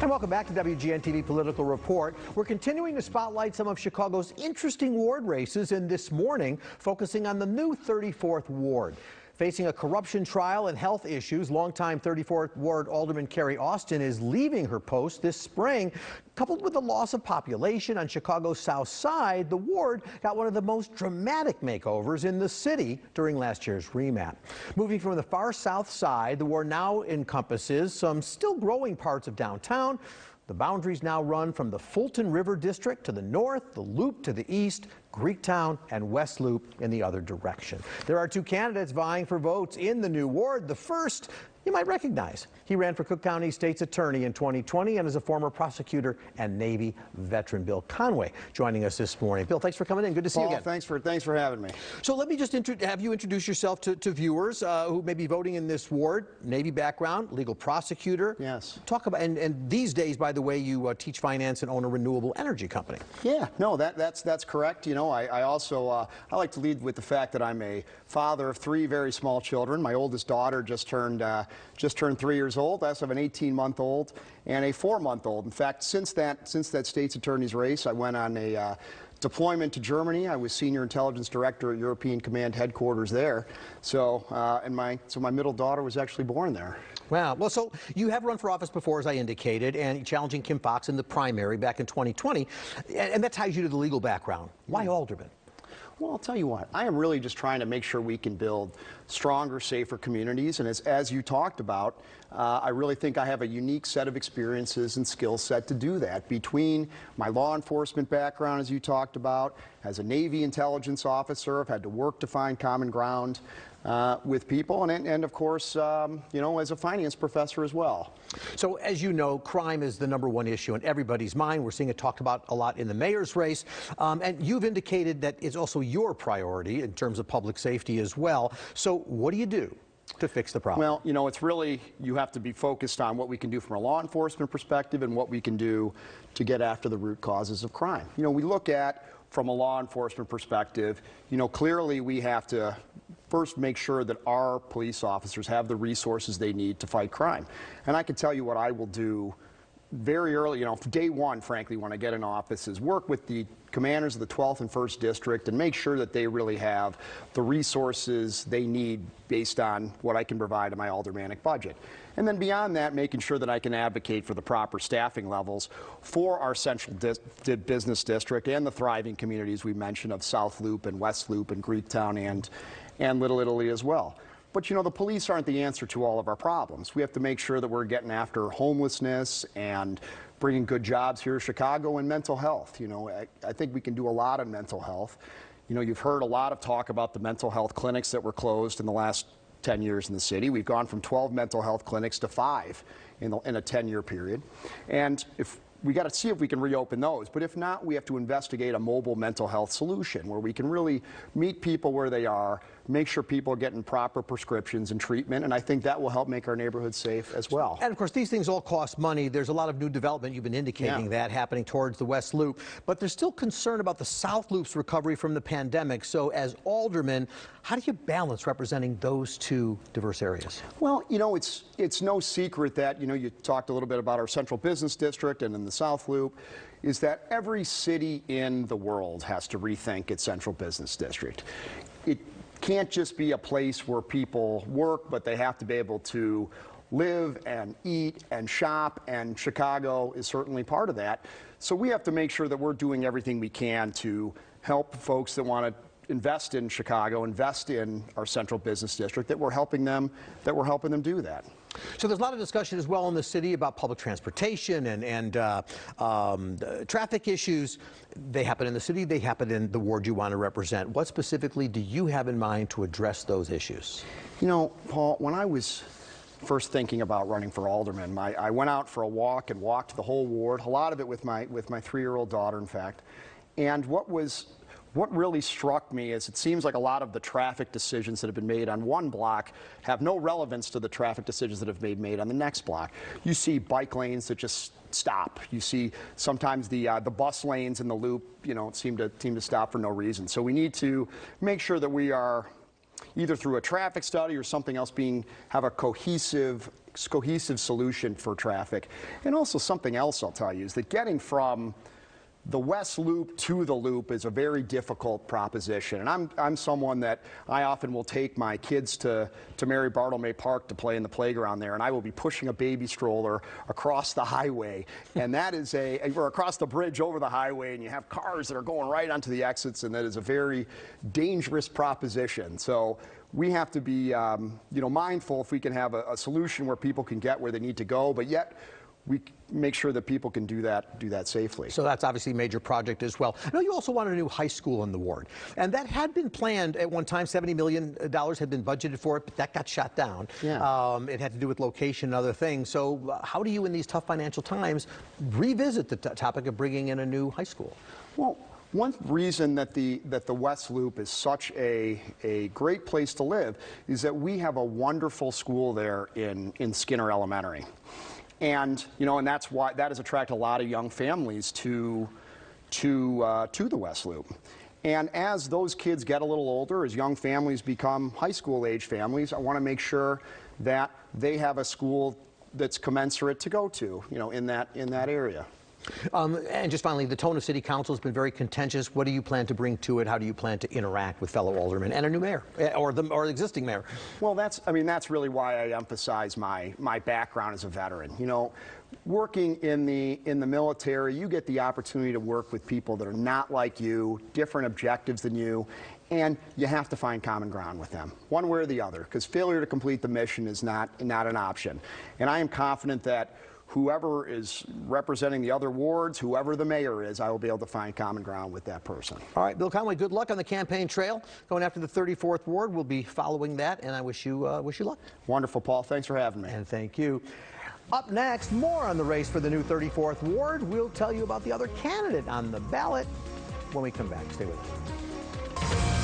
And welcome back to WGN-TV Political Report. We're continuing to spotlight some of Chicago's interesting ward races, and this morning focusing on the new 34th Ward. Facing a corruption trial and health issues, longtime 34th Ward Alderman Carrie Austin is leaving her post this spring. Coupled with the loss of population on Chicago's South Side, the ward got one of the most dramatic makeovers in the city during last year's remap. Moving from the far South Side, the ward now encompasses some still growing parts of downtown. The boundaries now run from the Fulton River District to the north, the Loop to the east, Greektown and West Loop in the other direction. There are two candidates vying for votes in the new ward. The first you might recognize. He ran for Cook County State's Attorney in 2020 and is a former prosecutor and Navy veteran. Bill Conway joining us this morning. Bill, thanks for coming in. Good to see you again. Thanks for having me. So let me just have you introduce yourself to viewers who may be voting in this ward. Navy background, legal prosecutor. Yes. Talk about, and these days, by the way, you teach finance and own a renewable energy company. Yeah, no, that's correct. You know, I also I like to lead with the fact that I'm a father of three very small children. My oldest daughter just turned 3 years old. I also have an 18-month-old and a 4-month-old. In fact, since that state's attorney's race, I went on a deployment to Germany. I was senior intelligence director at European Command headquarters there. So, my middle daughter was actually born there. Wow. Well, so you have run for office before, as I indicated, and challenging Kim Foxx in the primary back in 2020, and that ties you to the legal background. Why alderman? Well, I'll tell you what, I am really just trying to make sure we can build stronger, safer communities. And as you talked about, I really think I have a unique set of experiences and skill set to do that. Between my law enforcement background, as you talked about, as a Navy intelligence officer, I've had to work to find common ground with people, and of course, you know, as a finance professor as well. So, as you know, crime is the #1 issue in everybody's mind. We're seeing it talked about a lot in the mayor's race, and you've indicated that it's also your priority in terms of public safety as well. So, what do you do to fix the problem? Well, you know, it's really, you have to be focused on what we can do from a law enforcement perspective and what we can do to get after the root causes of crime. You know, we look at, from a law enforcement perspective, you know, clearly we have to first make sure that our police officers have the resources they need to fight crime. And I can tell you what I will do very early, you know, day one, frankly, when I get in office, is work with the commanders of the 12th and 1st District and make sure that they really have the resources they need based on what I can provide in my aldermanic budget. And then beyond that, making sure that I can advocate for the proper staffing levels for our central business district and the thriving communities we mentioned of South Loop and West Loop and Greektown and Little Italy as well. But, you know, the police aren't the answer to all of our problems. We have to make sure that we're getting after homelessness and bringing good jobs here in Chicago and mental health. You know, I think we can do a lot on mental health. You know, you've heard a lot of talk about the mental health clinics that were closed in the last 10 years in the city. We've gone from 12 mental health clinics to 5 in a 10-year period. And if we got to see if we can reopen those. But if not, we have to investigate a mobile mental health solution where we can really meet people where they are, make sure people are getting proper prescriptions and treatment, and I think that will help make our neighborhoods safe as well. And of course, these things all cost money. There's a lot of new development, you've been indicating that, happening towards the West Loop, but there's still concern about the South Loop's recovery from the pandemic. So as alderman, how do you balance representing those two diverse areas? Well, you know, it's no secret that, you know, you talked a little bit about our central business district and in the South Loop, is that every city in the world has to rethink its central business district. It can't just be a place where people work, but they have to be able to live and eat and shop, and Chicago is certainly part of that. So we have to make sure that we're doing everything we can to help folks that want to invest in Chicago, invest in our central business district, that we're helping them do that. So there's a lot of discussion as well in the city about public transportation and traffic issues. They happen in the city, they happen in the ward you want to represent. What specifically do you have in mind to address those issues? You know, Paul, when I was first thinking about running for alderman, I went out for a walk and walked the whole ward, a lot of it with my 3-year-old daughter, in fact. And what really struck me is it seems like a lot of the traffic decisions that have been made on one block have no relevance to the traffic decisions that have been made on the next block. You see bike lanes that just stop. You see sometimes the bus lanes in the loop, you know, seem to stop for no reason. So we need to make sure that we are, either through a traffic study or something else have a cohesive solution for traffic. And also something else I'll tell you is that getting from the West Loop to the Loop is a very difficult proposition. And I'm someone that I often will take my kids to Mary Bartolome Park to play in the playground there, and I will be pushing a baby stroller across the highway. And that is or across the bridge over the highway, and you have cars that are going right onto the exits, and that is a very dangerous proposition. So we have to be mindful if we can have a solution where people can get where they need to go, but yet we make sure that people can do that safely. So that's obviously a major project as well. I know you also wanted a new high school in the ward, and that had been planned at one time. $70 million had been budgeted for it, but that got shot down. Yeah. It had to do with location and other things. So how do you, in these tough financial times, revisit the topic of bringing in a new high school? Well, one reason that the West Loop is such a great place to live is that we have a wonderful school there in Skinner Elementary. And and that has attracted a lot of young families to the West Loop. And as those kids get a little older, as young families become high school age families, I want to make sure that they have a school that's commensurate to go to, in that area. And just finally, the tone of City Council has been very contentious. What do you plan to bring to it? How do you plan to interact with fellow aldermen and a new mayor, or existing mayor? Well, that's really why I emphasize my background as a veteran. Working in the military, you get the opportunity to work with people that are not like you, different objectives than you, and you have to find common ground with them, one way or the other, because failure to complete the mission is not an option. And I am confident that whoever is representing the other wards, whoever the mayor is, I will be able to find common ground with that person. All right, Bill Conway, good luck on the campaign trail. Going after the 34th ward, we'll be following that, and I wish you luck. Wonderful, Paul. Thanks for having me. And thank you. Up next, more on the race for the new 34th ward. We'll tell you about the other candidate on the ballot when we come back. Stay with us.